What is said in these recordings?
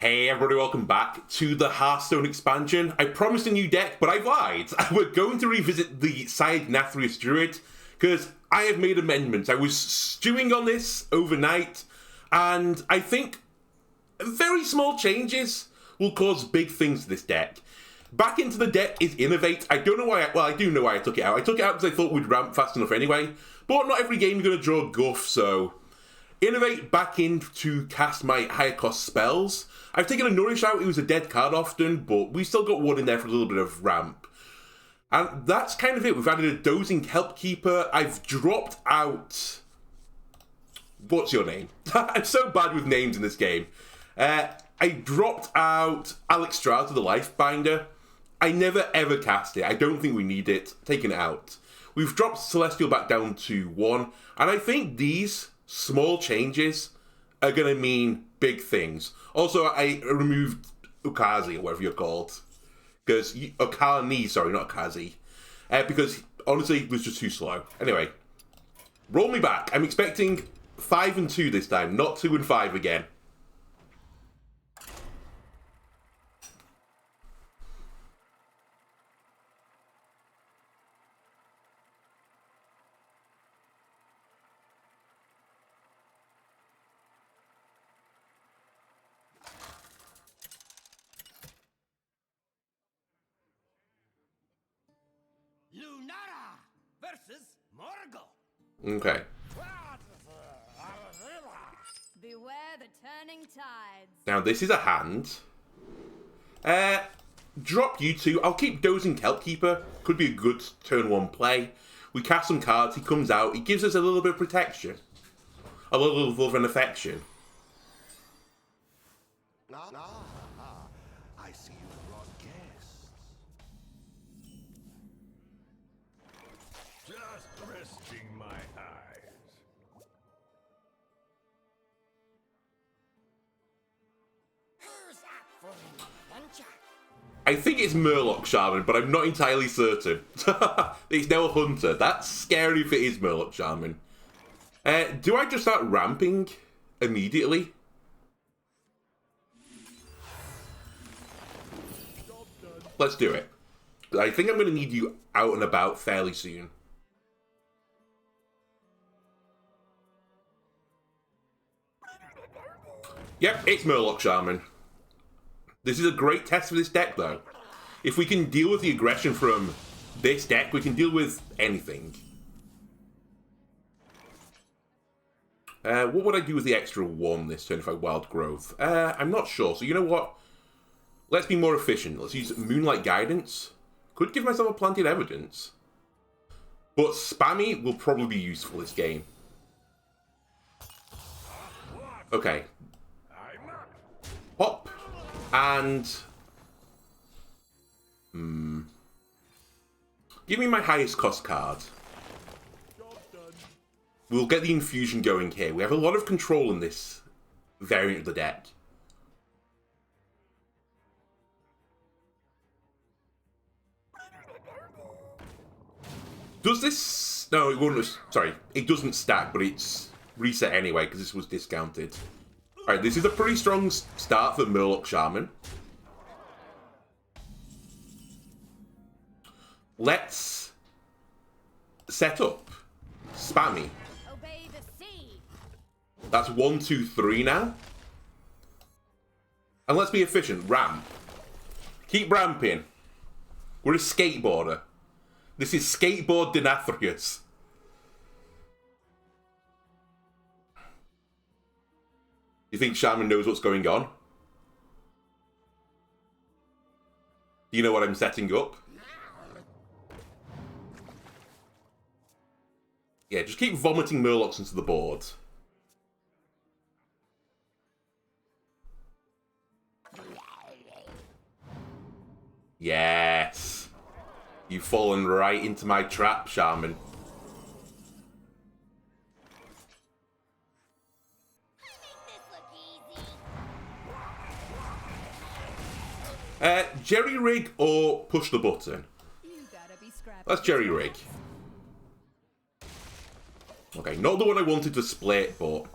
Hey everybody, welcome back to the Hearthstone expansion. I promised a new deck, but I've lied. We're going to revisit the Sire Denathrius Druid, because I have made amendments. I was stewing on this overnight, and I think very small changes will cause big things to this deck. Back into the deck is Innovate. I don't know why, I do know why I took it out. I took it out because I thought we'd ramp fast enough anyway, but not every game you're going to draw Guff, so Innovate back in to cast my higher cost spells. I've taken a Nourish out, it was a dead card often, but we still got one in there for a little bit of ramp. And that's kind of it. We've added a Dozing Helpkeeper. I've dropped out... What's your name? I'm so bad with names in this game. I dropped out Alexstrasza the Lifebinder. I never ever cast it. I don't think we need it. Taken it out. We've dropped Celestial back down to 1. And I think these small changes are going to mean big things. Also, I removed Ukazi, or whatever you're called. Because, Okani, sorry, not Ukazi. Because, honestly, it was just too slow. Anyway, roll me back. I'm expecting 5 and 2 this time, not 2 and 5 again. Okay. Beware the turning tides. Now this is a hand. Drop you two. I'll keep Dozing Helpkeeper. Could be a good turn 1 play. We cast some cards. He comes out. He gives us a little bit of protection. A little love and affection. I see you brought guests. Just resting my eyes. Who's up for an adventure? I think it's Murloc Shaman, but I'm not entirely certain. It's now a Hunter. That's scary if it is Murloc Shaman. Do I just start ramping immediately? Let's do it. I think I'm going to need you out and about fairly soon. Yep, it's Murloc Shaman. This is a great test for this deck, though. If we can deal with the aggression from this deck, we can deal with anything. What would I do with the extra 1 this turn if I Wild Growth? I'm not sure, so you know what? Let's be more efficient. Let's use Moonlight Guidance. Could give myself a Planted Evidence. But Spammy will probably be useful this game. Okay. Pop. And... give me my highest cost card. We'll get the infusion going here. We have a lot of control in this variant of the deck. Does this... No, it won't... Sorry, it doesn't stack, but it's reset anyway, because this was discounted. Alright, this is a pretty strong start for Murloc Shaman. Let's set up Spammy. Obey the sea. That's 1, 2, 3 now. And let's be efficient. Ramp. Keep ramping. We're a skateboarder. This is Skateboard Denathrius. You think Shaman knows what's going on? Do you know what I'm setting up? Yeah, just keep vomiting Murlocs into the board. Yes. You've fallen right into my trap, Shaman. Jerry rig or push the button? Let's jerry rig. Okay, not the one I wanted to split, but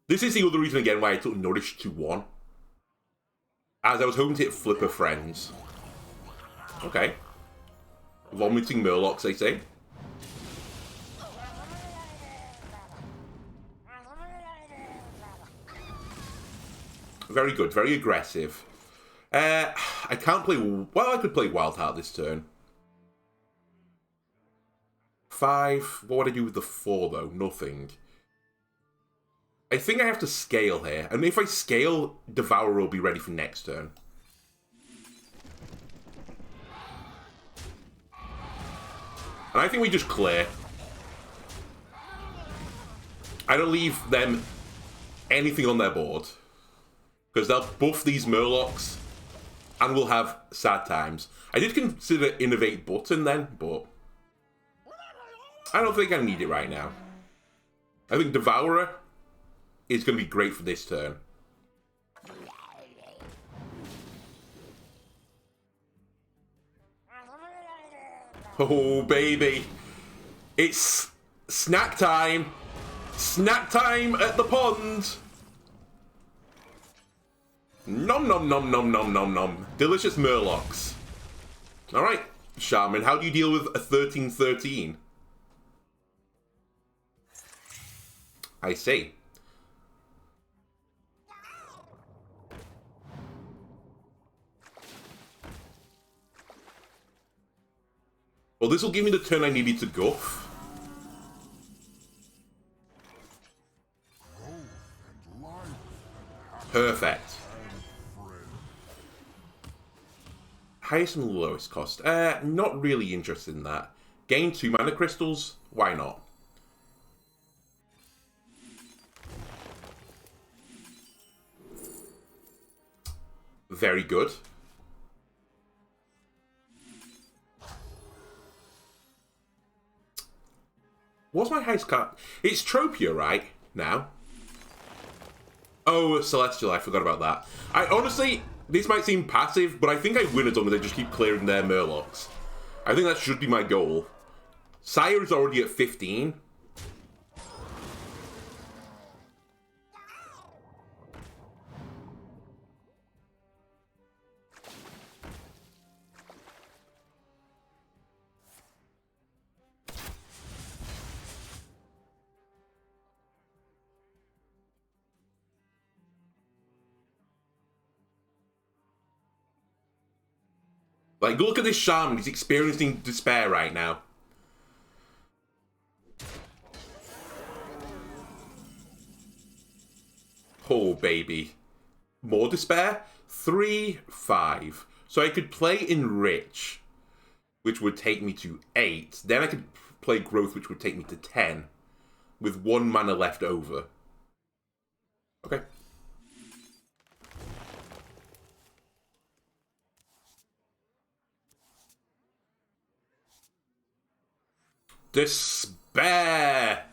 this is the other reason again why I took Nourish to 1. as I was hoping to hit Flipper Friends. Okay. Vomiting Murlocs, they say. Very good, very aggressive. I can't play... Well, I could play Wild Heart this turn. 5. What would I do with the 4, though? Nothing. I think I have to scale here. And if I scale, Devourer will be ready for next turn. And I think we just clear. I don't leave them anything on their board. Because they'll buff these Murlocs. And we'll have sad times. I did consider Innovate Button then, but I don't think I need it right now. I think Devourer is going to be great for this turn. Oh, baby. It's snack time. Snack time at the pond. Nom nom nom nom nom nom nom. Delicious Murlocs. Alright, Shaman, how do you deal with a 13-13? I see. Well, this will give me the turn I needed to guff. Perfect. Highest and lowest cost. Not really interested in that. Gain 2 mana crystals? Why not? Very good. What's my highest card? It's Tropia, right? Now. Oh, Celestial, I forgot about that. I honestly, this might seem passive, but I think I win as long as I just keep clearing their Murlocs. I think that should be my goal. Sire is already at 15. Like, look at this Shaman. He's experiencing despair right now. Oh, baby. More despair? 3, 5. So I could play Enrich, which would take me to 8. Then I could play Growth, which would take me to 10. With 1 mana left over. Okay. Despair!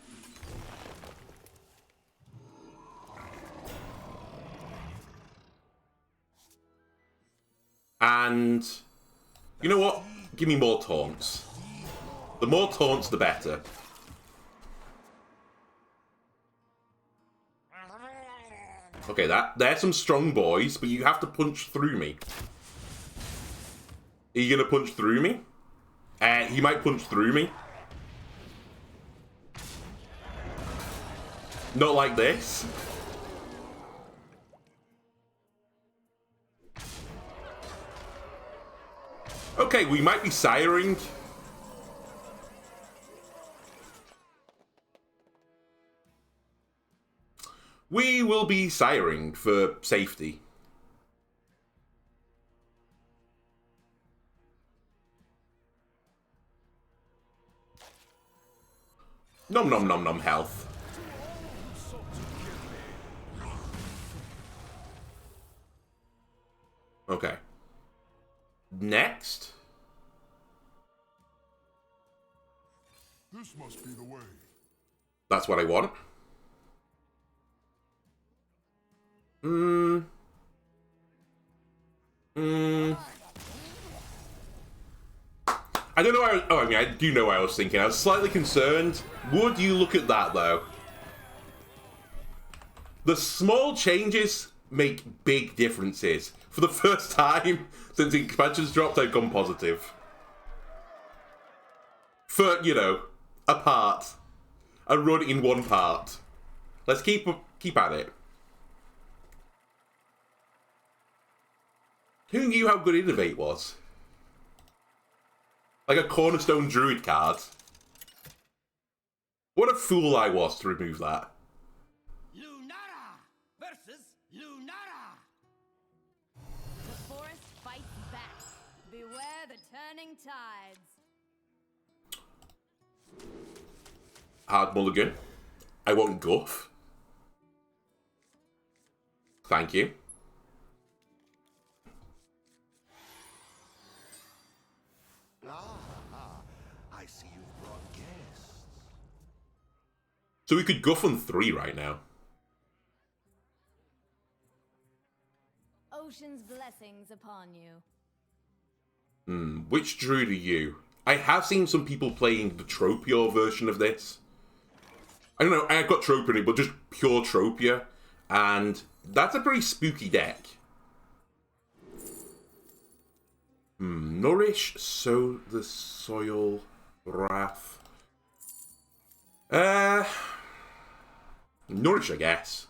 And you know what? Give me more taunts. The more taunts, the better. Okay, they're some strong boys, but you have to punch through me. Are you gonna punch through me? He might punch through me. Not like this. Okay, we might be siring. We will be siring for safety. Nom nom nom nom health. Okay. Next. This must be the way. That's what I want. I don't know why I mean, I do know what I was thinking. I was slightly concerned. Would you look at that, though? The small changes make big differences. For the first time since the expansion's dropped, I've gone positive. For, you know, a part. A run in one part. Let's keep at it. Who knew how good Innovate was? Like a cornerstone Druid card. What a fool I was to remove that. Lunara versus Lunara. The forest fights back. Beware the turning tides. Hard mulligan. I want guff. Thank you. I see you've brought guests. So we could guff on 3 right now. Ocean's blessings upon you. Which druid are you? I have seen some people playing the Tropia version of this. I don't know, I've got Tropia in it, but just pure Tropia. And that's a pretty spooky deck. Nourish, sow the soil, wrath. Nourish, I guess.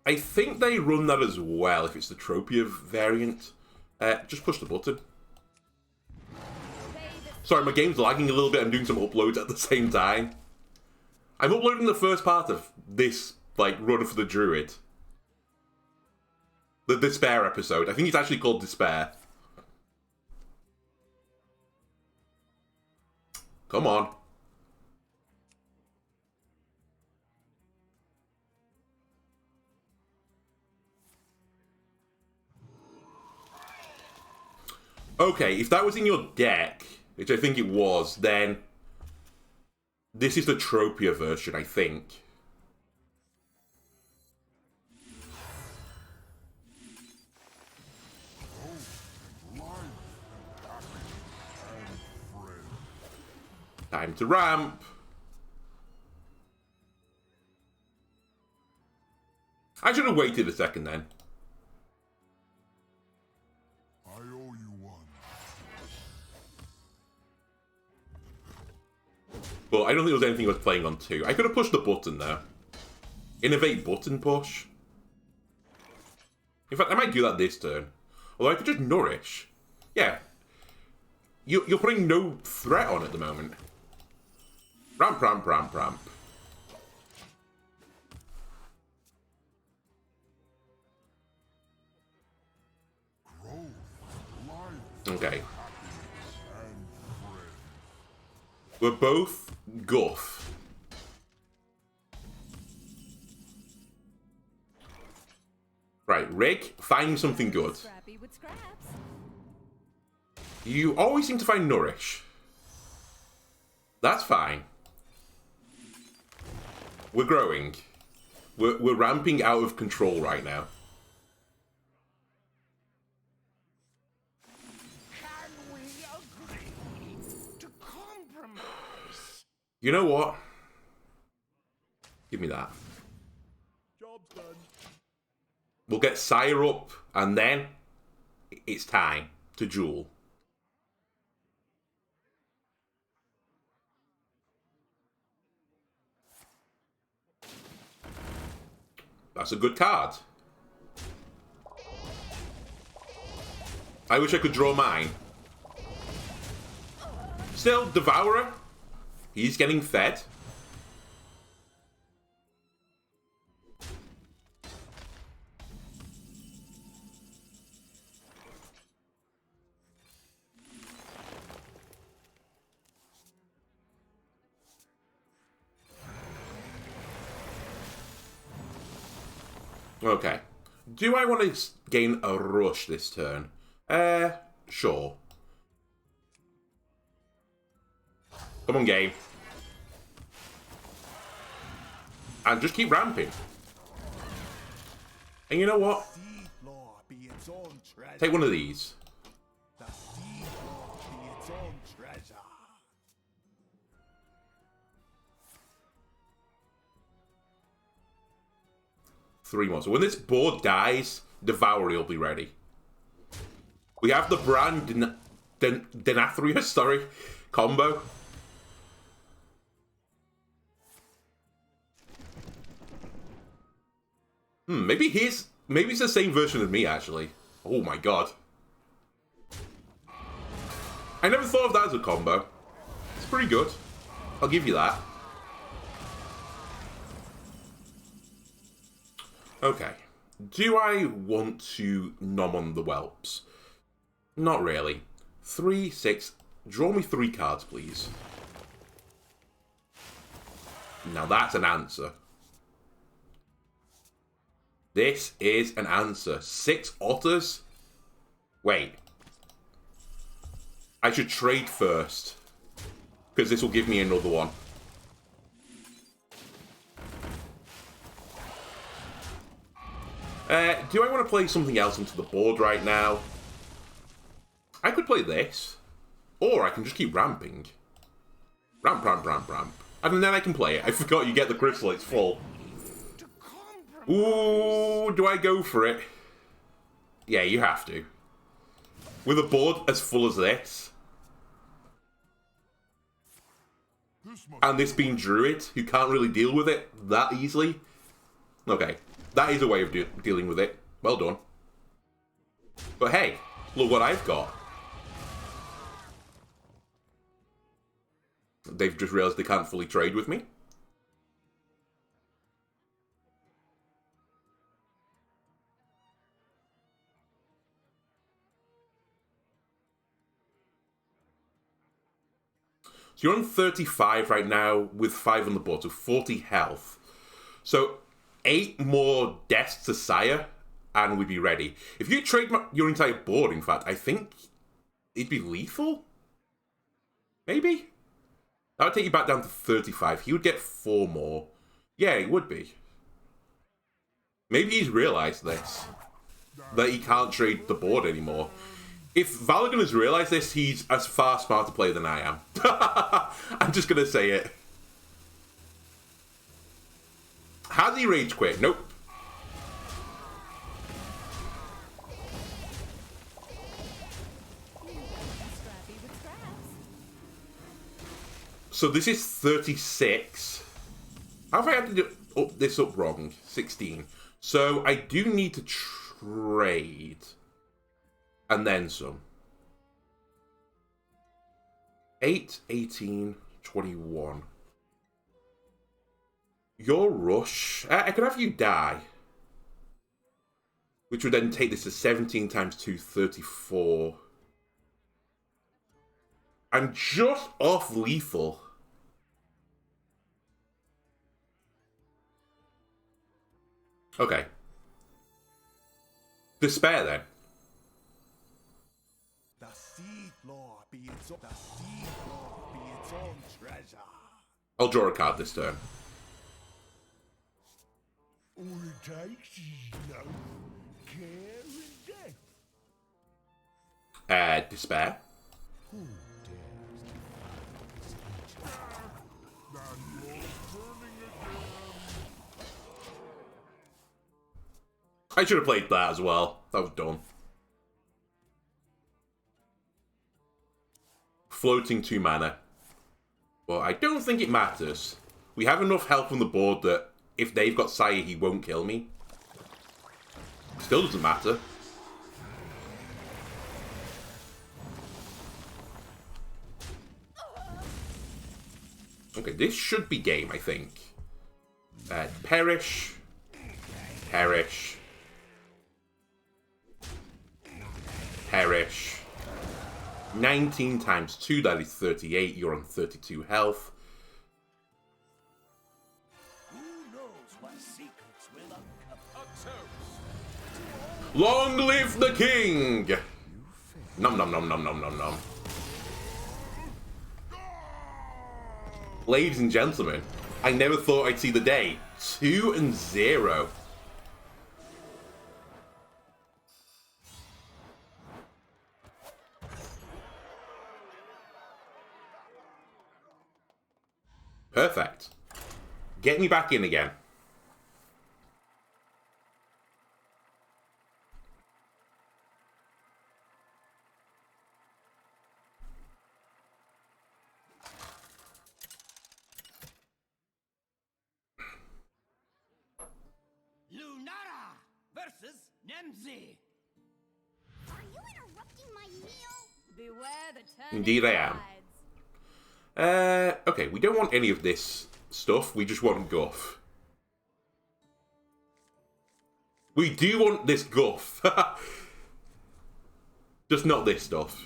I think they run that as well if it's the Tropia variant. Just push the button. Sorry, my game's lagging a little bit. I'm doing some uploads at the same time. I'm uploading the first part of this, like, run for the Druid. The Despair episode. I think it's actually called Despair. Come on. Okay, if that was in your deck, which I think it was, then this is the Tropia version, I think. Time to ramp. I should have waited a second then. I owe you one. But I don't think there was anything I was playing on 2. I could have pushed the button there. Innovate button push. In fact, I might do that this turn. Although I could just nourish. Yeah. You're putting no threat on at the moment. Ramp, ramp, ramp, ramp. Okay. We're both guff. Right, Rig, find something good. Scrappy with scraps. You always seem to find Nourish. That's fine. We're growing. We're ramping out of control right now. Can we agree to compromise? You know what? Give me that. Job's done. We'll get Sire up, and then it's time to duel. That's a good card. I wish I could draw mine. Still, Devourer. He's getting fed. Okay. Do I want to gain a rush this turn? Sure. Come on, game. And just keep ramping. And you know what? Take one of these. The sea floor its own treasure. 3 more. So when this board dies, Devourer will be ready. We have the brand Denathrius, sorry, combo. Maybe it's the same version of me, actually. Oh my god. I never thought of that as a combo. It's pretty good. I'll give you that. Okay. Do I want to nom on the whelps? Not really. 3, 6. Draw me 3 cards, please. Now that's an answer. This is an answer. 6 otters? Wait. I should trade first. Because this will give me another one. Do I want to play something else onto the board right now? I could play this. Or I can just keep ramping. Ramp, ramp, ramp, ramp. And then I can play it. I forgot you get the crystal, it's full. Ooh, do I go for it? Yeah, you have to. With a board as full as this. And this being Druid, who can't really deal with it that easily. Okay, that is a way of dealing with it. Well done. But hey, look what I've got. They've just realised they can't fully trade with me. So you're on 35 right now with 5 on the board, so 40 health. So 8 more deaths to Sire, and we'd be ready. If you trade your entire board, in fact, I think it'd be lethal? Maybe? That would take you back down to 35. He would get 4 more. Yeah, it would be. Maybe he's realised this. That he can't trade the board anymore. If Valagon has realised this, he's a far smarter player than I am. I'm just going to say it. Has he rage quit? Nope. So this is 36. How have I had to do this up wrong? 16. So I do need to trade. And then some. 8, 18, 21. Your rush. I could have you die. Which would then take this to 17 times 2, 34. I'm just off lethal. Okay. Despair then. The sea floor be its own treasure. I'll draw a card this turn. All it takes is love, care, and death. Despair. Who dares I should have played that as well. That was dumb. Floating 2 mana. Well, I don't think it matters. We have enough help on the board that if they've got Sire, he won't kill me. Still doesn't matter. Okay, this should be game, I think. Perish. Perish. Perish. 19 times 2, that is 38. You're on 32 health. Who knows what secrets will uncover? Long live the king! Nom nom nom nom nom nom nom. Ladies and gentlemen, I never thought I'd see the day. 2-0. Perfect. Get me back in again. Lunara versus Nemzi. Are you interrupting my meal? Beware the turning Indeed I am. tides. Okay, we don't want any of this stuff. We just want guff. We do want this guff. Just not this stuff.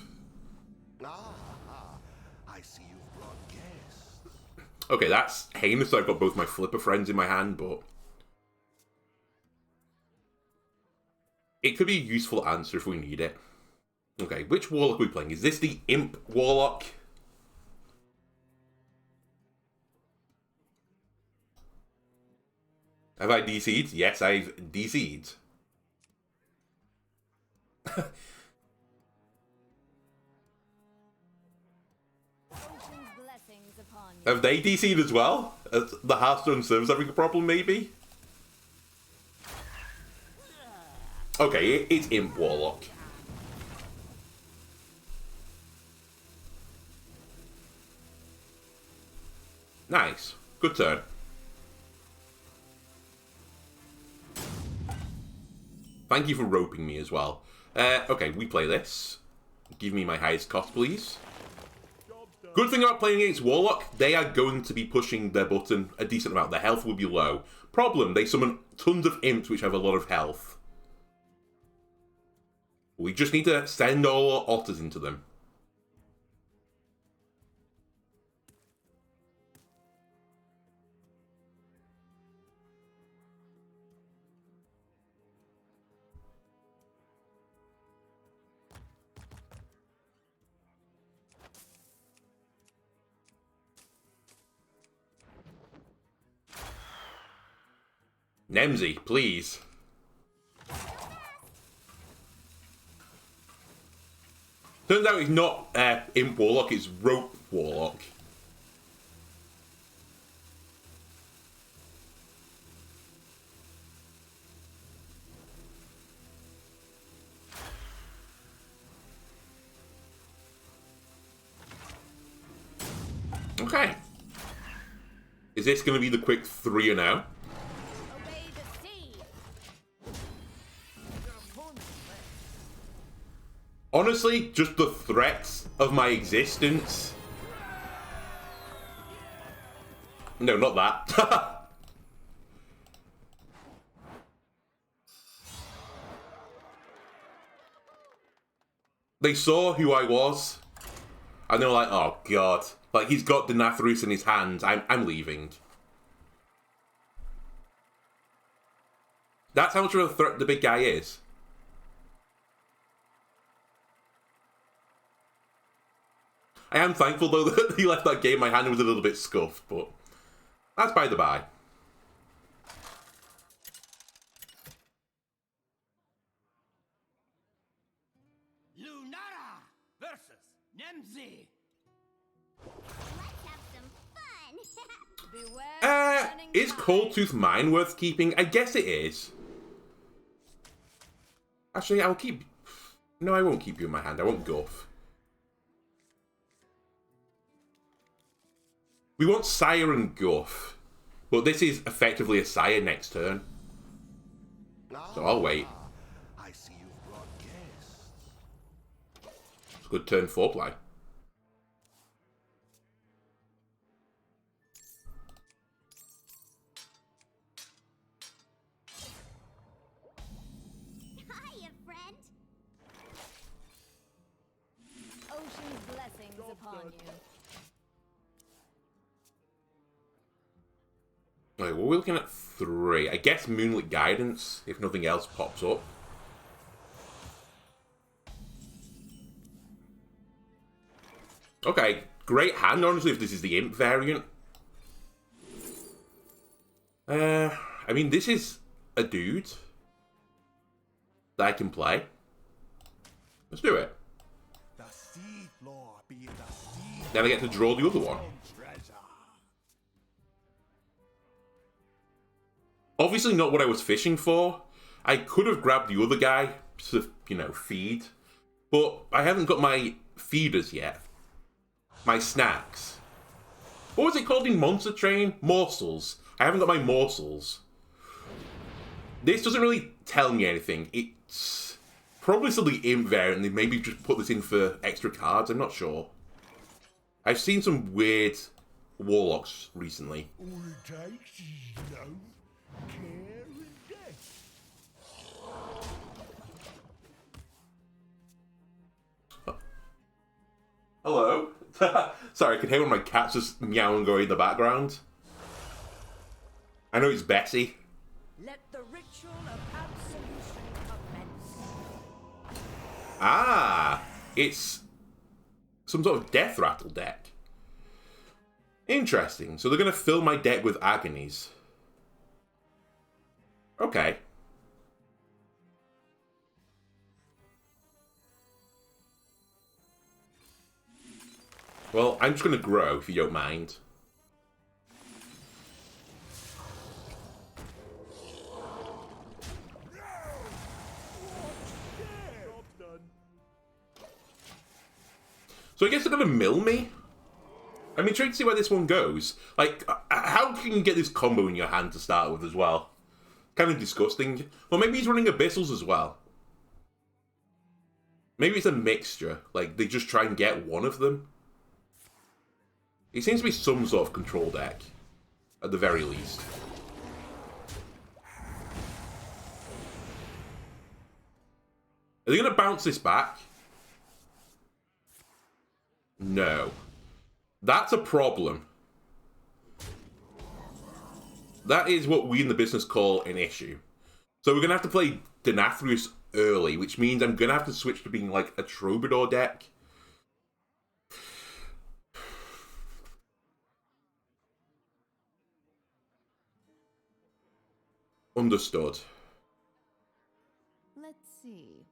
I see you've brought guests. Okay, that's heinous. I've got both my flipper friends in my hand, but it could be a useful answer if we need it. Okay, which warlock are we playing? Is this the Imp Warlock? Have I DC'd? Yes, I've DC'd. Ocean's blessings upon you. Have they DC'd as well? The Hearthstone servers having a problem, maybe? Okay, it's Imp Warlock. Nice. Good turn. Thank you for roping me as well. Okay, we play this. Give me my highest cost, please. Good thing about playing against Warlock, they are going to be pushing their button a decent amount. Their health will be low. Problem, they summon tons of imps which have a lot of health. We just need to send all our otters into them. Nemzi, please. Turns out it's not Imp Warlock, it's Rope Warlock. Okay. Is this going to be the quick 3-0? Obey the sea. Honestly, just the threats of my existence. No, not that. They saw who I was, and they were like, oh god. Like, he's got Denathrius in his hands. I'm leaving. That's how much of a threat the big guy is. I am thankful, though, that he left that game. My hand was a little bit scuffed, but that's by the by. Lunara versus Nemzi. Let's have some fun. Beware the turning Is tides. Cold Tooth Mine worth keeping? I guess it is. Actually, I'll keep... No, I won't keep you in my hand. I won't guff. We want Sire and Guff. But this is effectively a Sire next turn. So I'll wait. I see you've brought guests. It's a good turn foreplay. Hiya, friend. Ocean's blessings upon you. Right, we're looking at 3. I guess Moonlit Guidance, if nothing else pops up. Okay, great hand, honestly, if this is the Imp variant. I mean, this is a dude that I can play. Let's do it. The sea floor be the sea Then I get to draw the other one. treasure. Obviously not what I was fishing for. I could have grabbed the other guy to, you know, feed. But I haven't got my feeders yet. My snacks. What was it called in Monster Train? Morsels. I haven't got my morsels. This doesn't really tell me anything. It's probably still the imp variant, and they maybe just put this in for extra cards. I'm not sure. I've seen some weird warlocks recently. All it takes is love, care, and death. Hello? Sorry, I can hear one of my cats just meowing going in the background. I know it's Bessie. Let the ritual of absolution commence. Ah, it's some sort of death rattle deck. Interesting. So they're going to fill my deck with agonies. Okay. Well, I'm just going to grow, if you don't mind. So I guess they're going to mill me? I'm intrigued to see where this one goes. Like, how can you get this combo in your hand to start with as well? Kind of disgusting. Well, maybe he's running Abyssals as well. Maybe it's a mixture. Like, they just try and get one of them. It seems to be some sort of control deck, at the very least. Are they going to bounce this back? No. That's a problem. That is what we in the business call an issue. So we're going to have to play Denathrius early, which means I'm going to have to switch to being like a Troubadour deck. Understood. Let's see.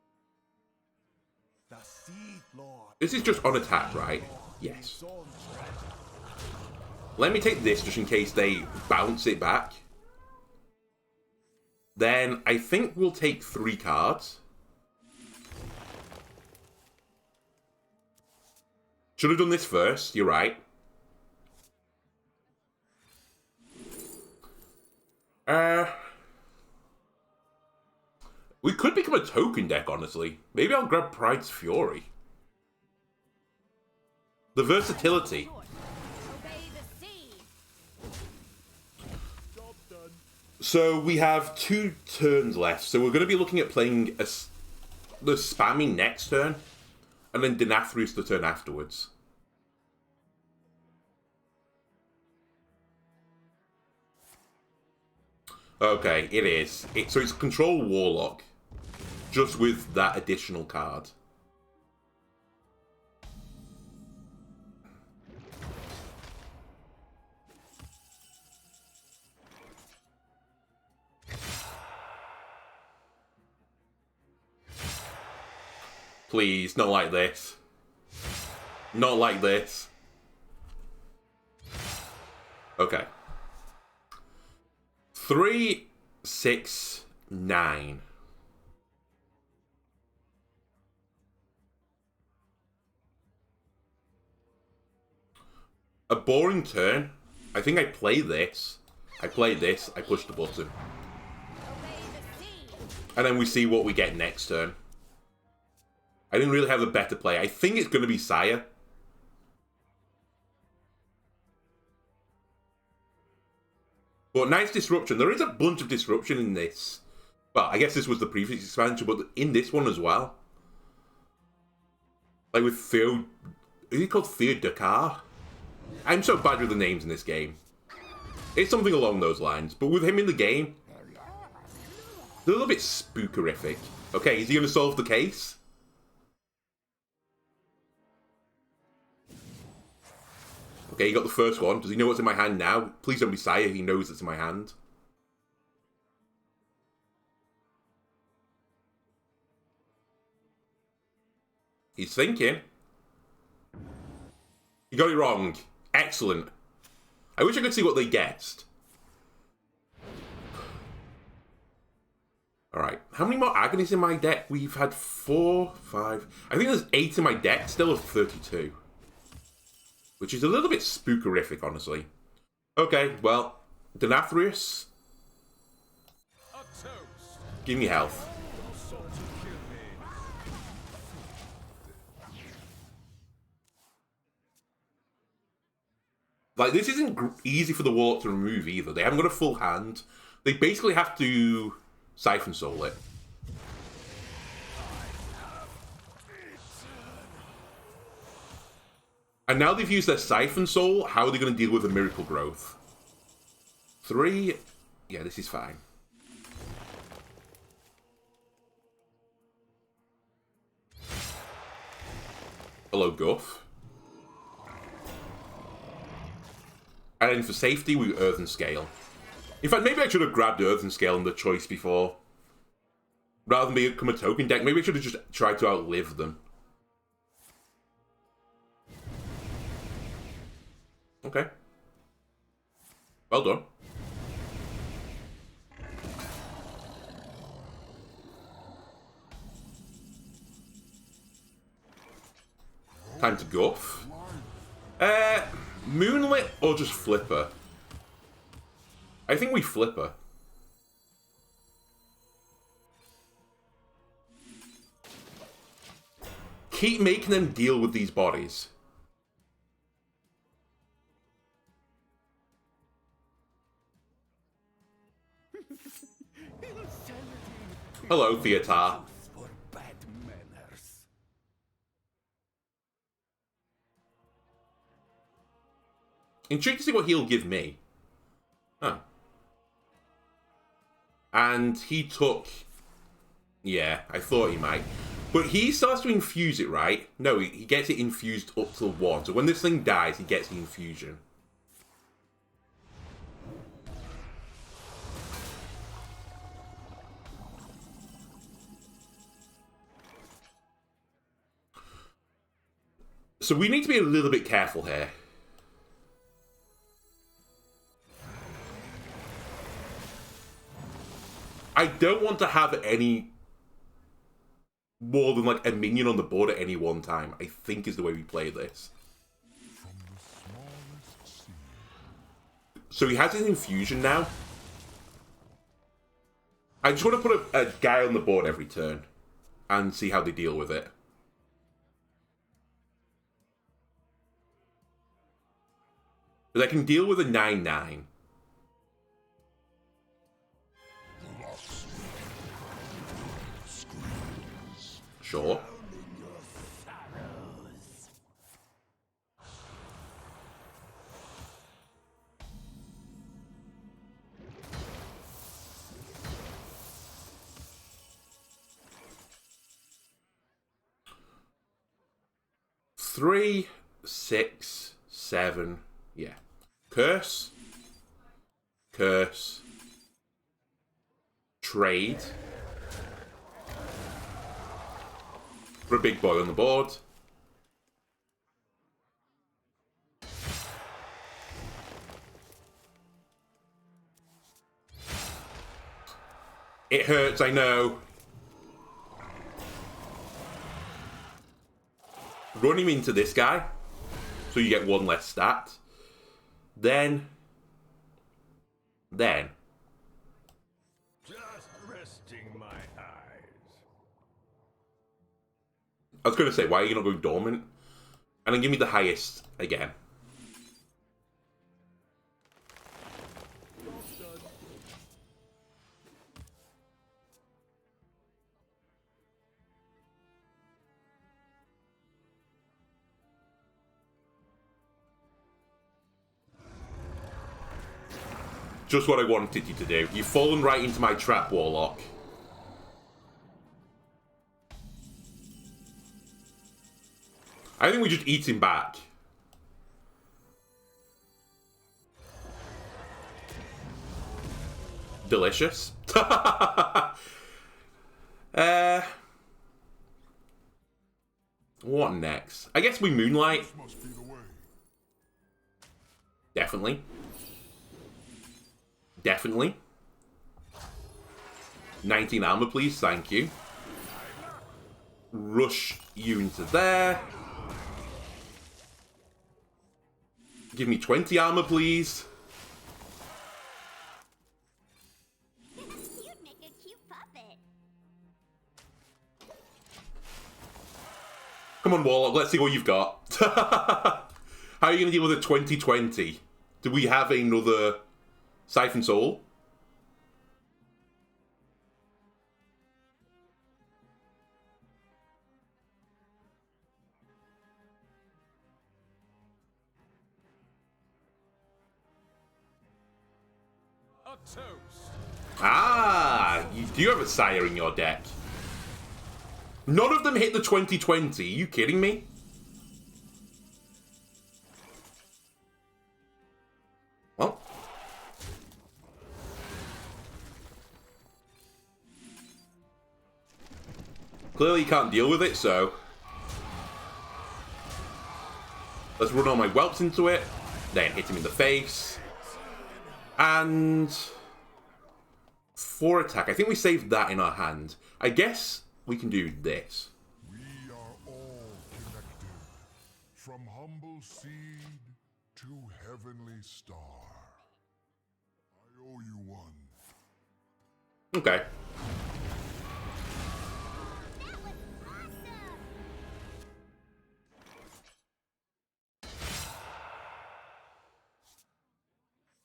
The Seed Lord. This is just on attack, right? Yes. Let me take this just in case they bounce it back. Then I think we'll take 3 cards. Should have done this first, you're right. We could become a token deck, honestly. Maybe I'll grab Pride's Fury. The versatility. Obey the sea. So we have 2 turns left. So we're going to be looking at playing the spamming next turn. And then Denathrius the turn afterwards. Okay, it is. So it's Control Warlock. Just with that additional card. Please, not like this. Not like this. Okay. 3, 6, 9. A boring turn. I think I play this. I play this. I push the button. Obey the sea. And then we see what we get next turn. I didn't really have a better play. I think it's going to be Sire. But nice disruption. There is a bunch of disruption in this. Well, I guess this was the previous expansion, but in this one as well. Like with Theo... Is he called Theo Dakar? I'm so bad with the names in this game. It's something along those lines. But with him in the game... They're a little bit spookerific. Okay, is he going to solve the case? Okay, he got the first one. Does he know what's in my hand now? Please don't be Sire. He knows it's in my hand. He's thinking. He got it wrong. Excellent. I wish I could see what they guessed. Alright, how many more agonies in my deck? We've had 4, 5... I think there's 8 in my deck, still of 32. Which is a little bit spookerific, honestly. Okay, well, Denathrius. Give me health. Like, this isn't easy for the Warlock to remove either. They haven't got a full hand. They basically have to Siphon Soul it. And now they've used their Siphon Soul, how are they going to deal with the Miracle Growth? 3? Yeah, this is fine. Hello, Guff. And then for safety, we Earthen Scale. In fact, maybe I should have grabbed Earthen Scale in the choice before. Rather than become a token deck, maybe I should have just tried to outlive them. Okay. Well done. Time to Guff. Moonlit or just Flipper? I think we Flipper. Keep making them deal with these bodies. Hello, Theatar. Intrigued to see what he'll give me. Huh. And he took... Yeah, I thought he might. But he starts to infuse it, right? No, he gets it infused up to 1. So when this thing dies, he gets the infusion. So we need to be a little bit careful here. I don't want to have any more than like a minion on the board at any one time, I think is the way we play this. So he has his infusion now. I just want to put a guy on the board every turn and see how they deal with it. But I can deal with a 9/9. Sure. Three, 6, 7, yeah. Curse. Curse. Trade. For a big boy on the board. It hurts, I know. Run him into this guy, so you get 1 less stat. Then. Just resting my eyes. I was going to say, why are you not going dormant? And then give me the highest again. Just what I wanted you to do. You've fallen right into my trap, Warlock. I think we just eat him back. Delicious. What next? I guess we Moonlight. Must be the way. Definitely. Definitely. 19 armor, please. Thank you. Rush you into there. Give me 20 armor, please. You'd make a cute puppet. Come on, Warlock, let's see what you've got. How are you going to deal with a 2020? Do we have another Siphon Soul? A toast. Ah, you do have a Sire in your deck. None of them hit the 2020. Are you kidding me? Well. Clearly you can't deal with it, so... let's run all my whelps into it. Then hit him in the face. And... 4 attack. I think we saved that in our hand. I guess we can do this. We are all connected, from humble seed to heavenly star. I owe you one. Okay. That was awesome.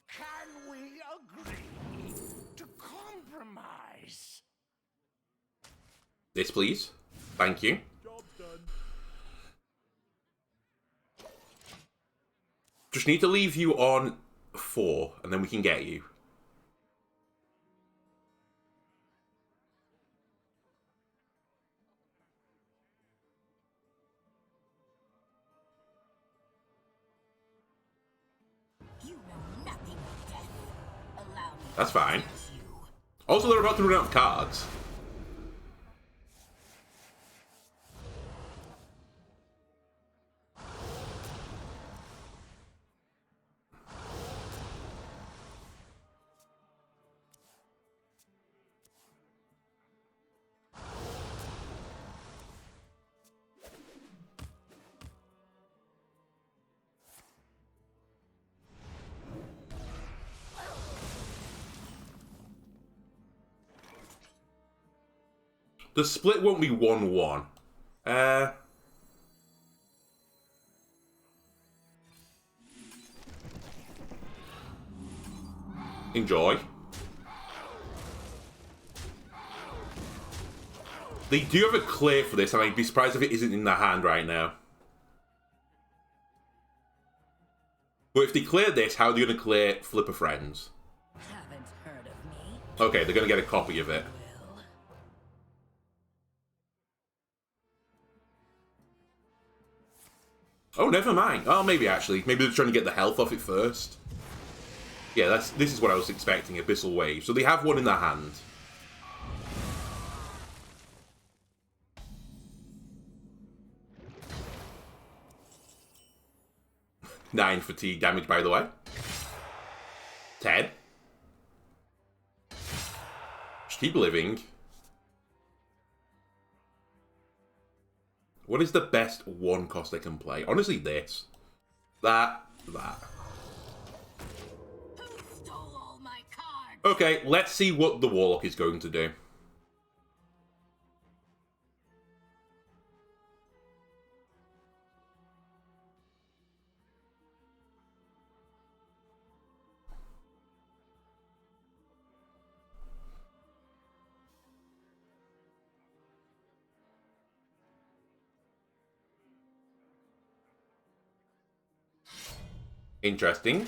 Can we agree to compromise? This, please. Thank you. Job's done. Just need to leave you on 4, and then we can get you. You know nothing of death. Allow me. That's fine. to bless you. Also, they're about to run out of cards. The split won't be 1-1. Enjoy. They do have a clear for this, and I'd be surprised if it isn't in their hand right now. But if they clear this, how are they going to clear Flip of Friends? Haven't heard of me. Okay, they're going to get a copy of it. Will. Oh, never mind. Oh, maybe actually. Maybe they're trying to get the health off it first. Yeah, this is what I was expecting, Abyssal Wave. So they have one in their hand. Nine fatigue damage, by the way. 10. Just keep living. What is the best 1 cost I can play? Honestly, this. That. Who stole all my cards? Okay, let's see what the Warlock is going to do. Interesting.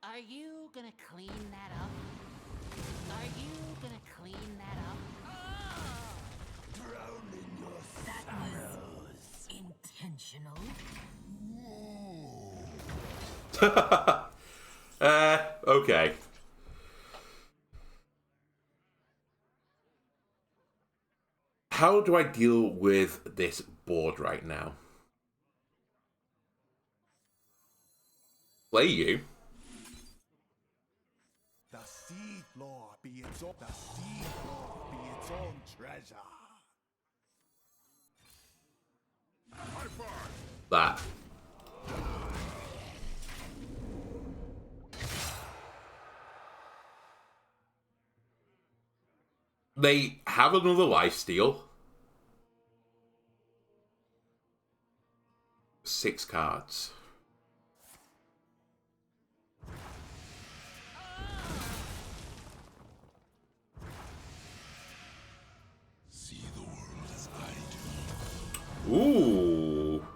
Are you gonna clean that up? Are you gonna clean that up? Drown in your That was intentional. Okay. How do I deal with this board right now? Play you. The Seed Lord be be its own, the sea floor be its own treasure. That. They have another lifesteal. 6 cards. See the world as I do. Ooh.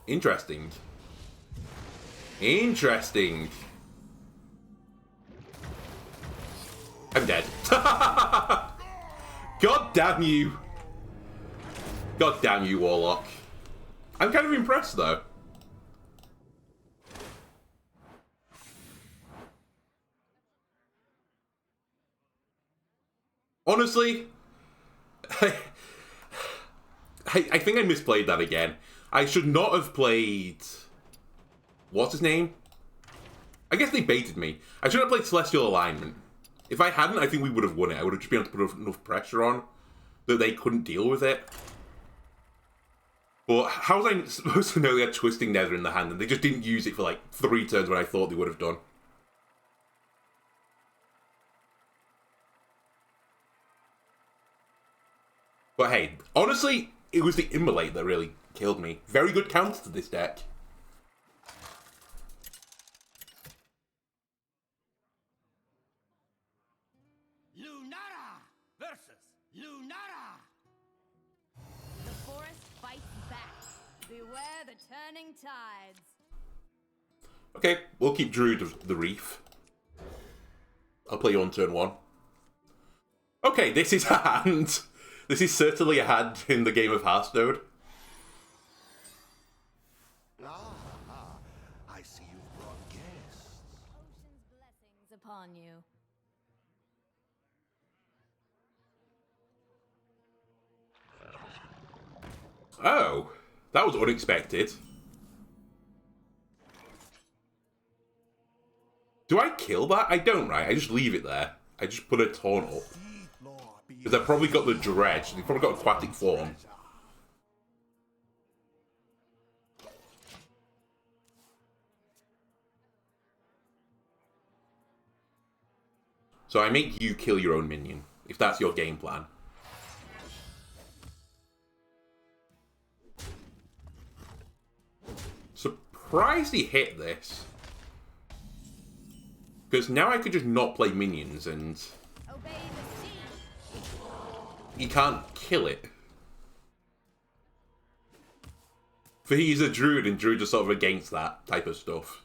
Interesting. Interesting. I'm dead. God damn you. God damn you, Warlock. I'm kind of impressed, though. Honestly, I think I misplayed that again. I should not have played... What's his name? I guess they baited me. I should have played Celestial Alignment. If I hadn't, I think we would have won it. I would have just been able to put enough pressure on that they couldn't deal with it. But how was I supposed to know they had Twisting Nether in the hand and they just didn't use it for like 3 turns when I thought they would have done? But hey, honestly, it was the Immolate that really killed me. Very good counter to this deck. Lunara versus Lunara. The forest fights back. Beware the turning tides. Okay, we'll keep Druid of the Reef. I'll play you on turn 1. Okay, this is a hand. This is certainly a hand in the game of Hearthstone. I see you've brought guests. Ocean's blessings upon you. Oh, that was unexpected. Do I kill that? I don't, right? I just leave it there. I just put a taunt up. Because I've probably got the Dredge. They've probably got Aquatic Form. So I make you kill your own minion, if that's your game plan. Surprised he hit this. Because now I could just not play minions and... Obey the sea. he can't kill it. For he's a druid and druids are sort of against that type of stuff.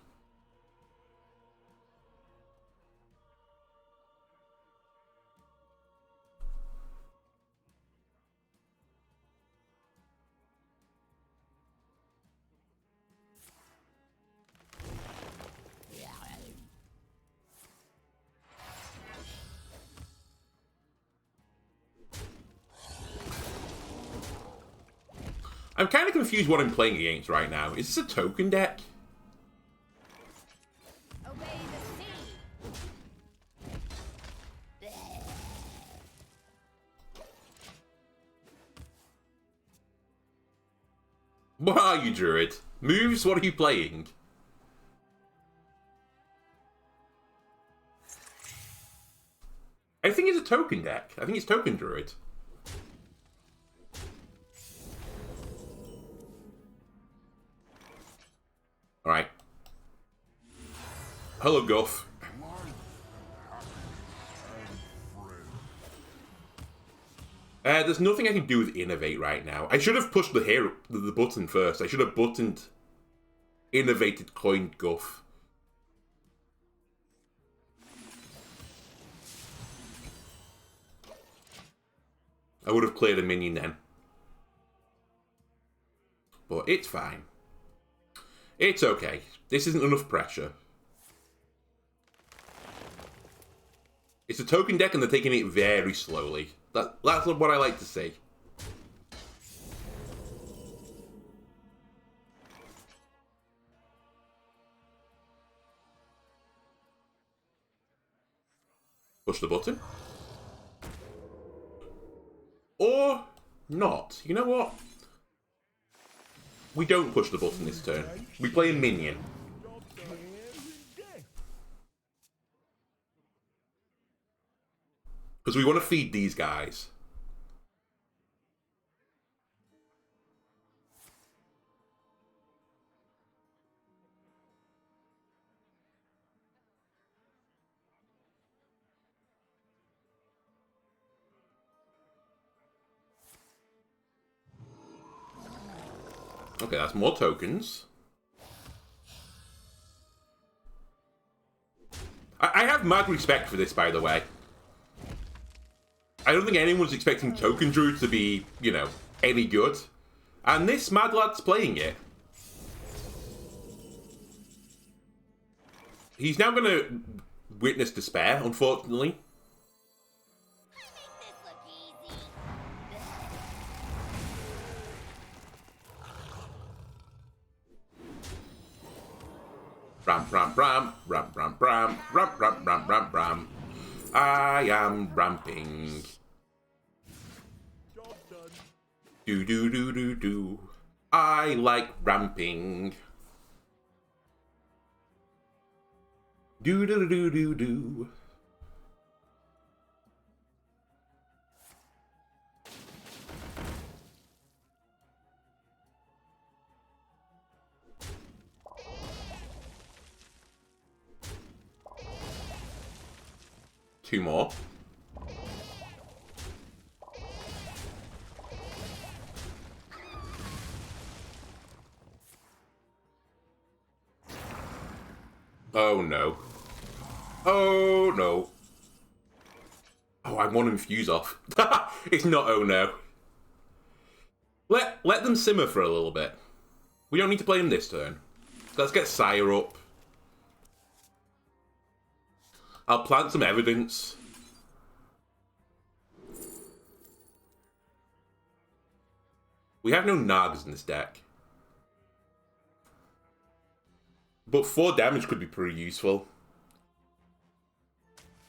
I'm kind of confused what I'm playing against right now. Is this a token deck? Obey the sea. What are you, Druid? Moves? What are you playing? I think it's a token deck. I think it's token Druid. Alright. Hello, Guff. There's nothing I can do with Innovate right now. I should have pushed the button first. I should have buttoned Innovated Coined Guff. I would have cleared a minion then. But it's fine. It's okay. This isn't enough pressure. It's a token deck and they're taking it very slowly. That's what I like to see. Push the button. Or not. You know what? We don't push the button this turn. We play a minion. Because we want to feed these guys. Okay, that's more tokens. I have mad respect for this, by the way. I don't think anyone's expecting Token Druid to be, you know, any good. And this mad lad's playing it. He's now going to witness despair, unfortunately. Make this look easy. Ram, ram, ram, ram, ram, ram, ram, ram, ram, ram, ram. I am ramping. Do, do, do, do, do. I like ramping. Do, do, do, do, do. Two more. Oh no. Oh no. Oh, I want to infuse off. It's not oh no. Let them simmer for a little bit. We don't need to play them this turn. Let's get Sire up. I'll plant some evidence. We have no Nags in this deck. But 4 damage could be pretty useful.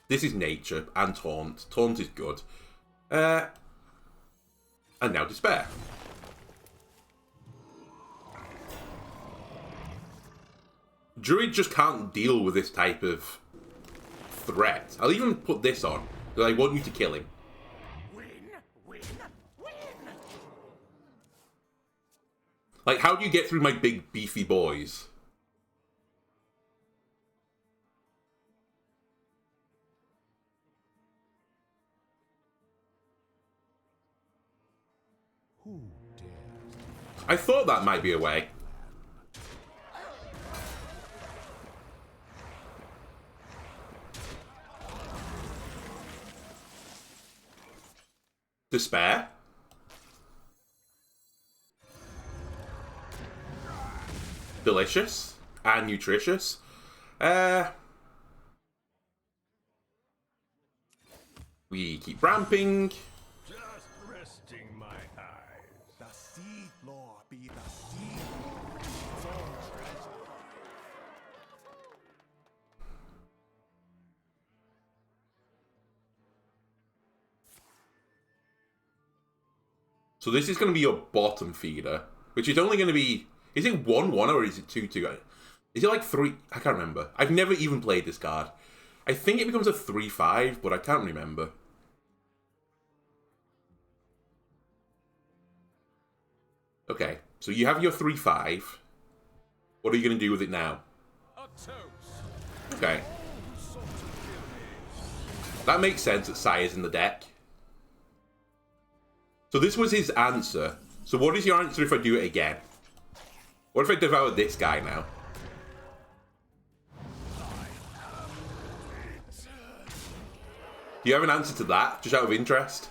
This is Nature and Taunt. Taunt is good. And now Despair. Druid just can't deal with this type of threat. I'll even put this on, because I want you to kill him. Win, win, win. Like, how do you get through my big, beefy boys? Who dares? I thought that might be a way. Despair. Delicious and nutritious. We keep ramping. Just resting my eyes. The seed, Lord, be the seed. So treasure. So this is going to be your bottom feeder, which is only going to be... Is it 1-1 or is it 2-2? Is it like 3? I can't remember. I've never even played this card. I think it becomes a 3-5, but I can't remember. Okay, so you have your 3-5. What are you going to do with it now? Okay. That makes sense that Sire's in the deck. So this was his answer. So what is your answer if I do it again? What if I devour this guy now? Do you have an answer to that, just out of interest?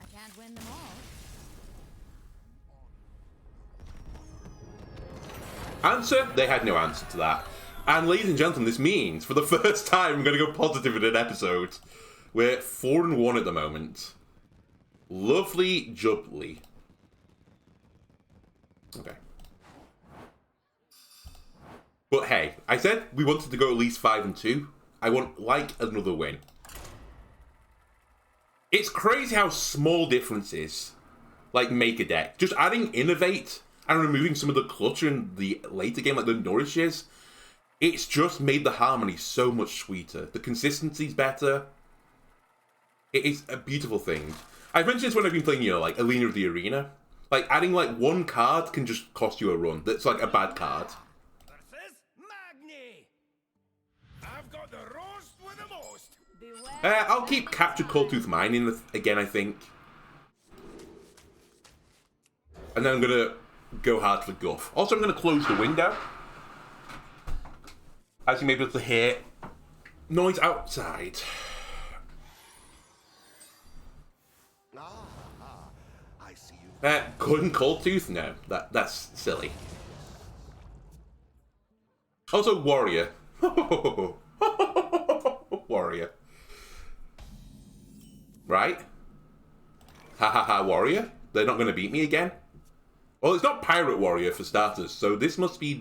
I can't win them all. Answer? They had no answer to that. And ladies and gentlemen, this means, for the first time, I'm going to go positive in an episode. We're 4-1 at the moment. Lovely jubbly. Okay. But hey, I said we wanted to go at least 5-2. I want, like, another win. It's crazy how small differences, like, make a deck. Just adding Innovate and removing some of the clutter in the later game, like the Nourishes, it's just made the harmony so much sweeter. The consistency's better. It is a beautiful thing. I've mentioned this when I've been playing, you know, like, Arena of the Arena. Like, adding, like, one card can just cost you a run. That's, like, a bad card. I've got the roast with the most. I'll keep Capture Coldtooth Mining again, I think. And then I'm going to go hard for Guff. Also, I'm going to close the window. As you may be able to hear noise outside. I see you. Couldn't Coldtooth? No, that's silly. Also, Warrior. Warrior. Right? Ha ha ha, Warrior? They're not going to beat me again? Well, it's not Pirate Warrior for starters, so this must be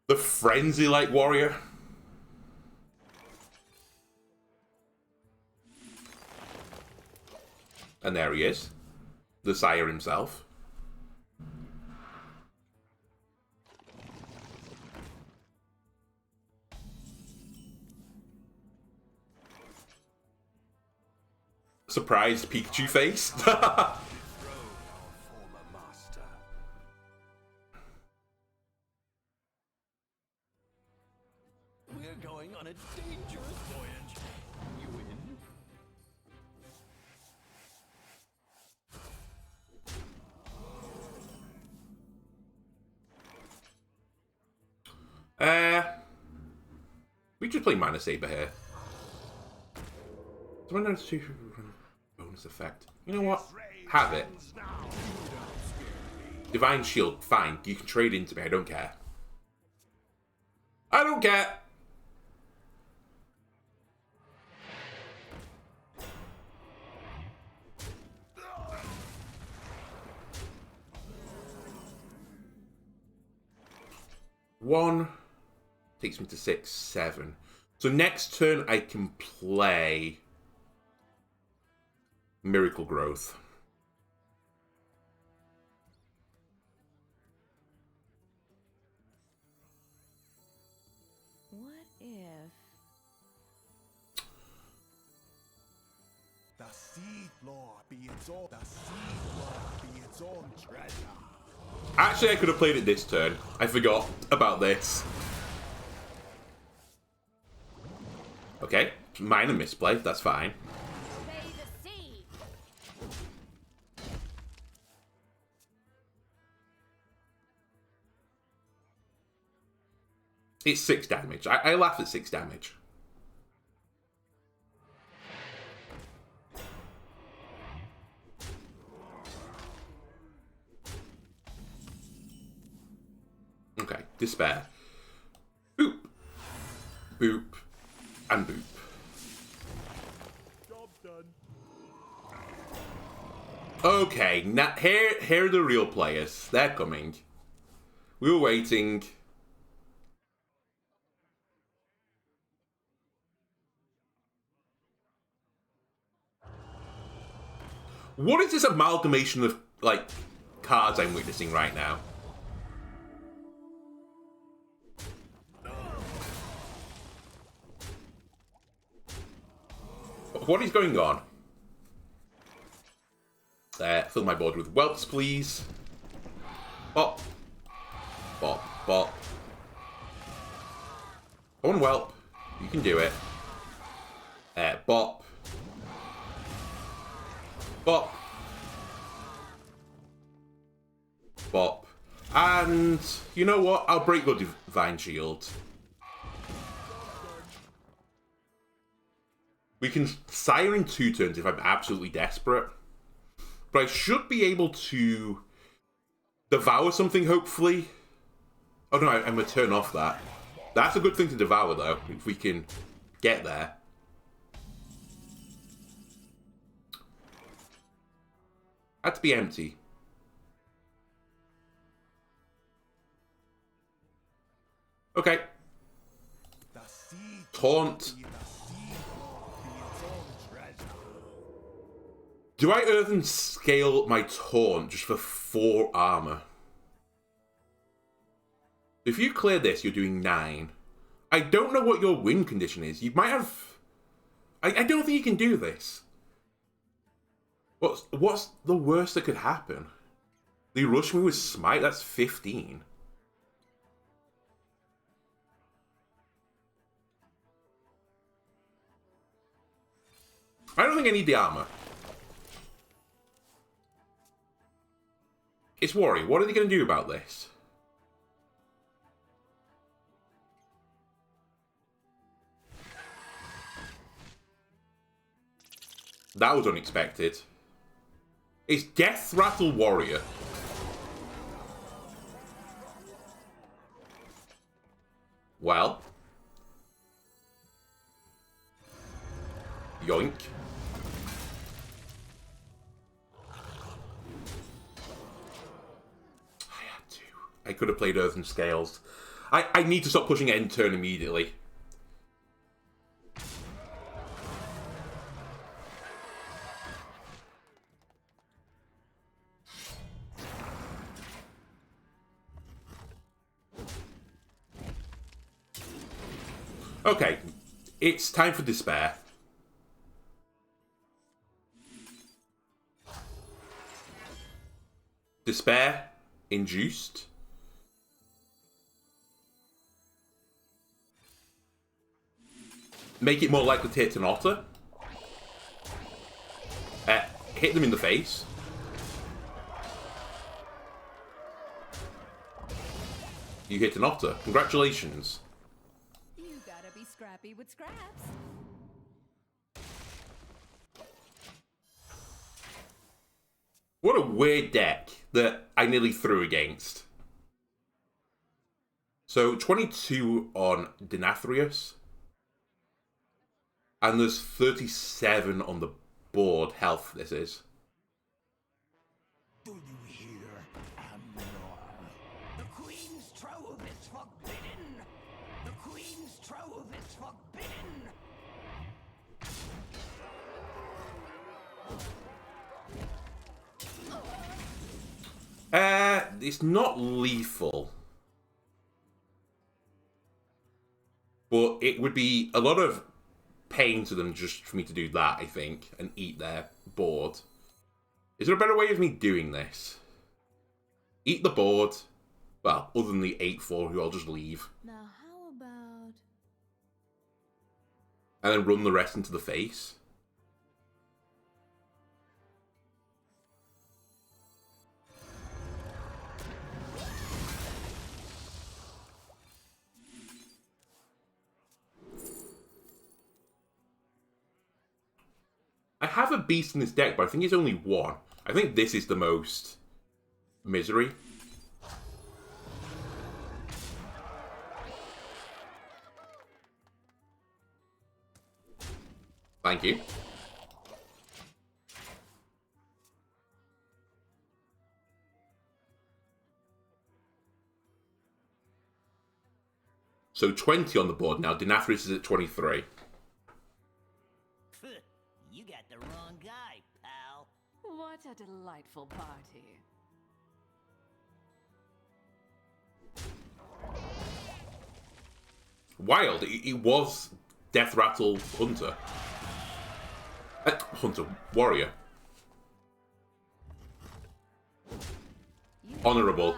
the Frenzy-like Warrior. And there he is. The Sire himself. Surprised Pikachu face. We're going on a dangerous voyage. You win. We just play Mana Saber here. Someone knows two bonus effect. You know what? Have it. Divine Shield, fine. You can trade into me. I don't care. I don't care. One takes me to 6, 7. So next turn I can play Miracle Growth. What if... The Seed Lord be its own. The Seed Lord be its own treasure. Actually, I could have played it this turn. I forgot about this. Okay, minor misplay, that's fine. Obey the sea. It's 6 damage. I laugh at 6 damage. Okay, Despair. Boop. Boop. And boop. Job done. Okay, now here are the real players. They're coming. We were waiting. What is this amalgamation of, like, cards I'm witnessing right now? What is going on? Fill my board with whelps, please. Bop. Bop. Bop. Come on, whelp. You can do it. Bop. Bop. Bop. And you know what? I'll break your Divine Shield. We can Sire in 2 turns if I'm absolutely desperate. But I should be able to devour something, hopefully. Oh no, I'm going to turn off that. That's a good thing to devour, though, if we can get there. Had to be empty. Okay. Taunt. Do I earthen scale my taunt just for 4 armor? If you clear this, you're doing 9. I don't know what your win condition is. You might have... I don't think you can do this. What's the worst that could happen? They rush me with smite? That's 15. I don't think I need the armor. It's worry. What are they going to do about this? That was unexpected. It's Death Rattle Warrior. Well. Yoink. I could have played Earthen Scales. I need to stop pushing end turn immediately. Okay, it's time for Despair. Despair, Induced. Make it more likely to hit an otter. Hit them in the face. You hit an otter. Congratulations. You gotta be scrappy with scraps. What a weird deck that I nearly threw against. So 22 on Denathrius. And there's 37 on the board. Health, this is. Do you hear, Amnor? The Queen's trove is forbidden! The Queen's trove is forbidden! It's not lethal. But it would be a lot of pain to them just for me to do that, I think, and eat their board. Is there a better way of me doing this? Eat the board. Well, other than the 8-4 who I'll just leave. Now how about... And then run the rest into the face. I have a beast in this deck, but I think it's only 1. I think this is the most misery. Thank you. So 20 on the board now. Denathrius is at 23. You got the wrong guy, pal. What a delightful party. Wild. It was Death Rattle Hunter. Hunter. Warrior. Honourable.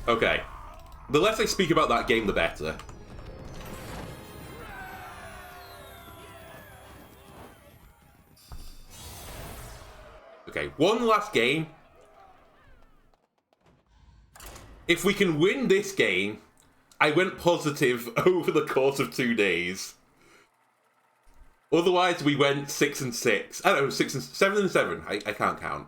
Okay. The less I speak about that game, the better. Okay, one last game. If we can win this game, I went positive over the course of 2 days. Otherwise, we went 6 and 6. I don't know, 7 and 7. I can't count.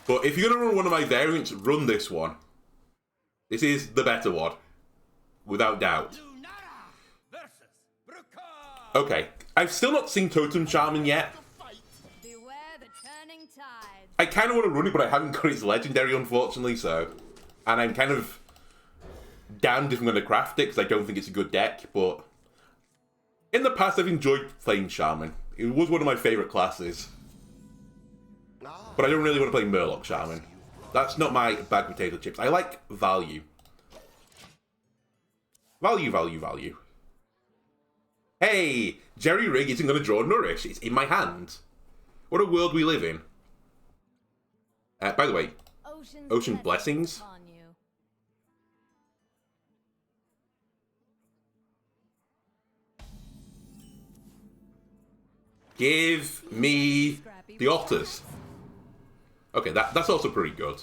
But if you're going to run one of my variants, run this one. This is the better one. Without doubt. Okay, I've still not seen Totem Shaman yet. Beware the turning tide. I kind of want to run it, but I haven't got its legendary, unfortunately, so... And I'm kind of damned if I'm going to craft it, because I don't think it's a good deck, but... In the past, I've enjoyed playing Shaman. It was one of my favourite classes. But I don't really want to play Murloc Shaman. That's not my bag of potato chips. I like value. Value, value, value. Hey! Jerry Rig isn't going to draw Nourish. It's in my hand. What a world we live in. By the way, Ocean Blessings. On you. Give me the otters. Okay, that's also pretty good.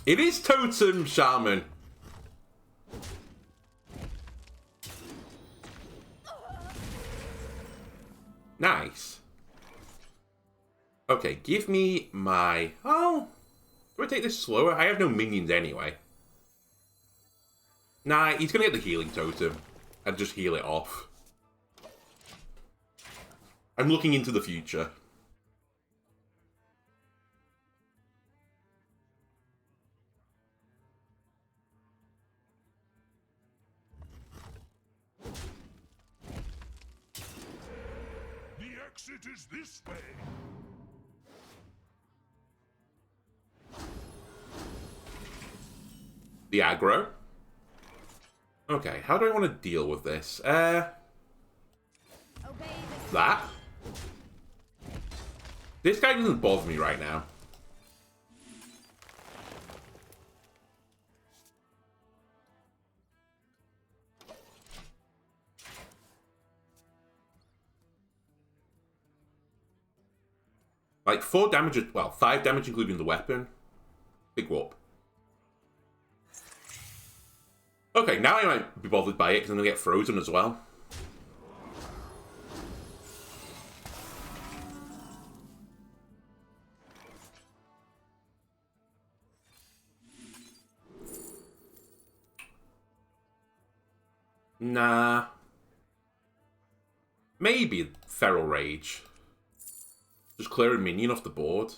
It is Totem Shaman. Nice. Okay, give me my... Oh, do I take this slower? I have no minions anyway. Nah, he's gonna get the healing totem and just heal it off. I'm looking into the future. The exit is this way. The aggro. Okay, how do I want to deal with this? That. This guy doesn't bother me right now. Like 4 damage, well, 5 damage including the weapon. Big whoop. Okay, now I might be bothered by it because I'm going to get frozen as well. Nah. Maybe Feral Rage. Just clear a minion off the board.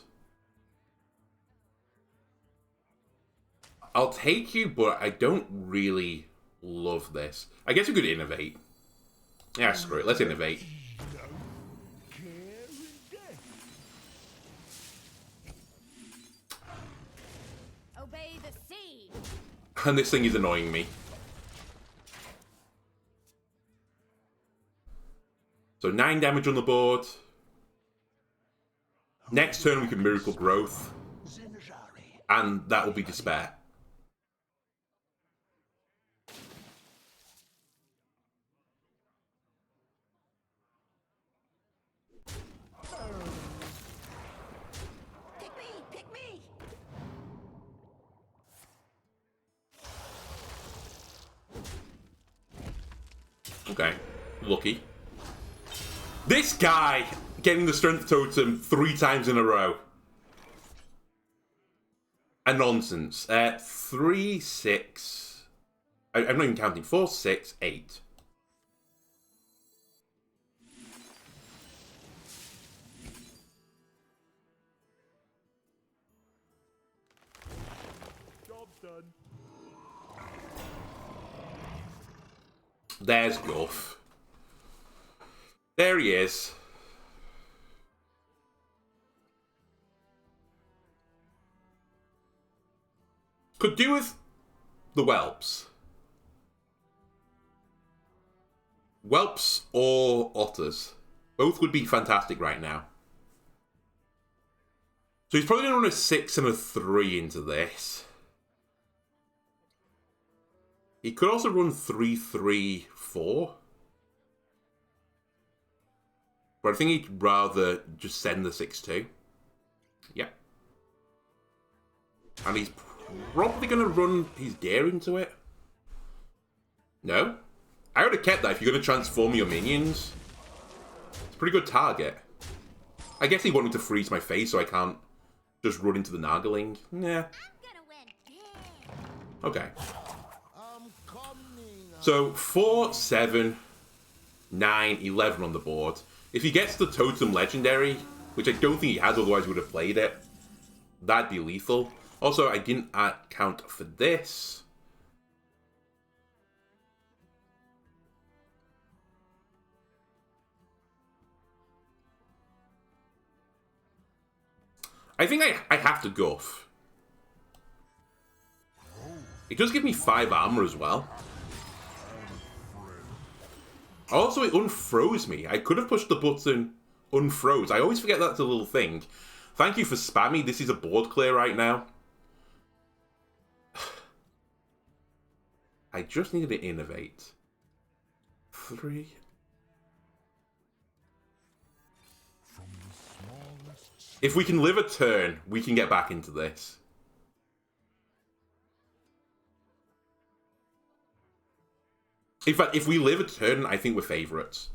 I'll take you, but I don't really love this. I guess we could innovate. Yeah, screw it. Let's innovate. Obey the sea. And this thing is annoying me. So 9 damage on the board. Next turn we can Miracle Growth. And that will be Despair. Pick me. Okay. Lucky. This guy getting the Strength Totem 3 times in a row. A nonsense. 3, 6... I'm not even counting. 4, 6, 8. Job done. There's Guff. There he is. Could do with the whelps. Whelps or otters. Both would be fantastic right now. So he's probably going to run a 6 and a 3 into this. He could also run 3, 3, 4. But I think he'd rather just send the 6-2. Yep. And he's probably going to run his gear into it. No? I would have kept that if you're going to transform your minions. It's a pretty good target. I guess he wanted to freeze my face so I can't just run into the Nargling. Yeah. Okay. So 4, 7, 9, 11 on the board. If he gets the Totem Legendary, which I don't think he has, otherwise he would have played it, that'd be lethal. Also, I didn't account for this. I think I have to guff. It does give me 5 armor as well. Also, it unfroze me. I could have pushed the button unfroze. I always forget that's a little thing. Thank you for spamming. This is a board clear right now. I just needed to innovate. 3. If we can live a turn, we can get back into this. In fact, if we live a turn, I think we're favourites.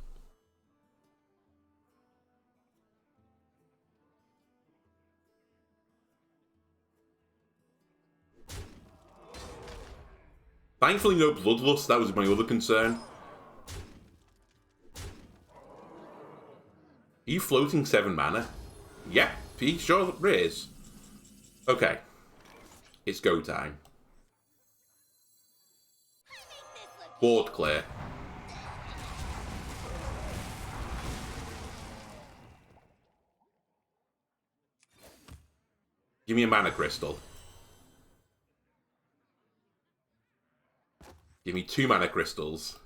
Thankfully, no Bloodlust. That was my other concern. Are you floating 7 mana? Yep, he sure is. Okay. It's go time. Board clear. Give me a mana crystal. Give me 2 mana crystals.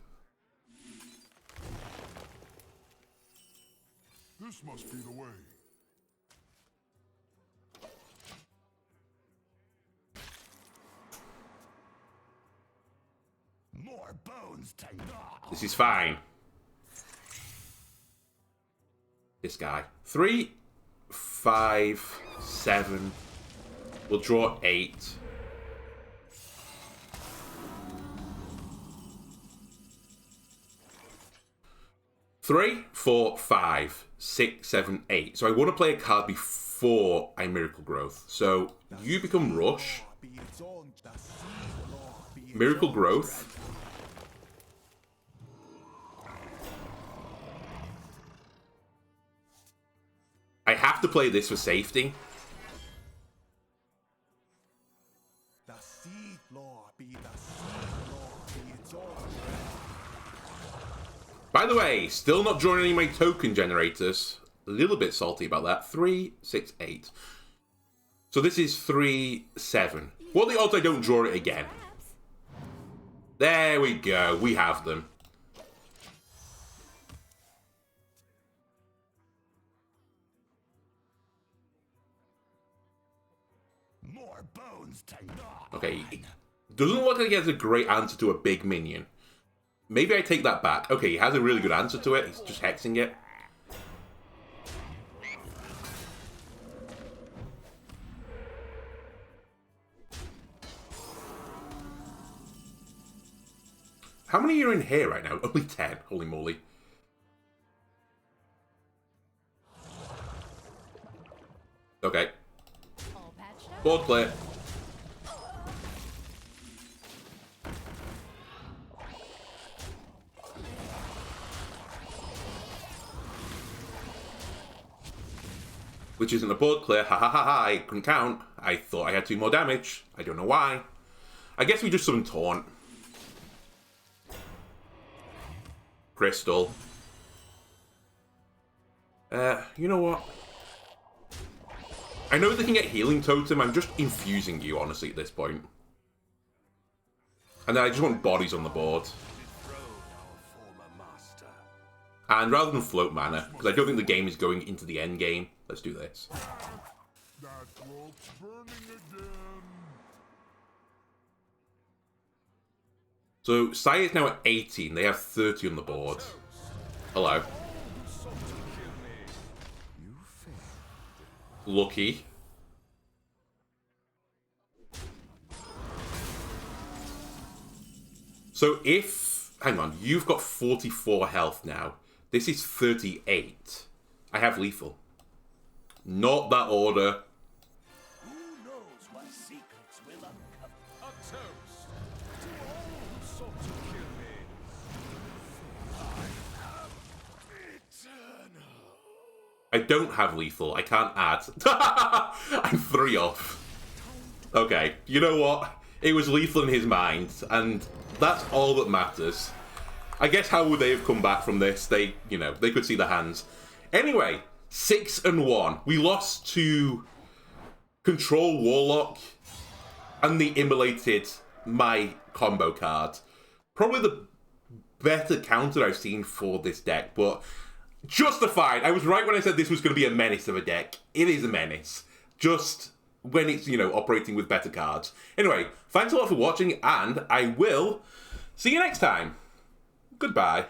This must be the way. More bones to gnaw. This is fine. This guy. 3, 5, 7. We'll draw 8. Three, 4, 5, 6, 7, 8. So I want to play a card before I Miracle Growth. So you become Rush. Miracle Growth. I have to play this for safety. By the way, still not drawing any of my token generators. A little bit salty about that. 3, 6, 8. So this is 3, 7. What are the odds I don't draw it again? There we go. We have them. More bones to gnaw. Okay. Doesn't look like he has a great answer to a big minion. Maybe I take that back. Okay, he has a really good answer to it. He's just hexing it. How many are in here right now? Only 10. Holy moly. Okay. Board clear. Which isn't a board clear. Ha ha ha ha. I couldn't count. I thought I had 2 more damage. I don't know why. I guess we just summon Taunt. Crystal. You know what? I know they can get Healing Totem. I'm just infusing you, honestly, at this point. And then I just want bodies on the board. And rather than float mana, because I don't think the game is going into the end game, let's do this. That rope's burning again. So, Sire is now at 18. They have 30 on the board. Hello. Lucky. So, if hang on, you've got 44 health now. This is 38. I have lethal. Not that order. Who knows what secrets will uncover? A toast to all who sought to kill me. I am eternal. I don't have lethal. I can't add. I'm 3 off. Okay, you know what? It was lethal in his mind, and that's all that matters. I guess how would they have come back from this? They, you know, they could see the hands. Anyway, 6-1. We lost to Control Warlock, and they immolated my combo card. Probably the better counter I've seen for this deck, but justified. I was right when I said this was going to be a menace of a deck. It is a menace. Just when it's, you know, operating with better cards. Anyway, thanks a lot for watching, and I will see you next time. Goodbye.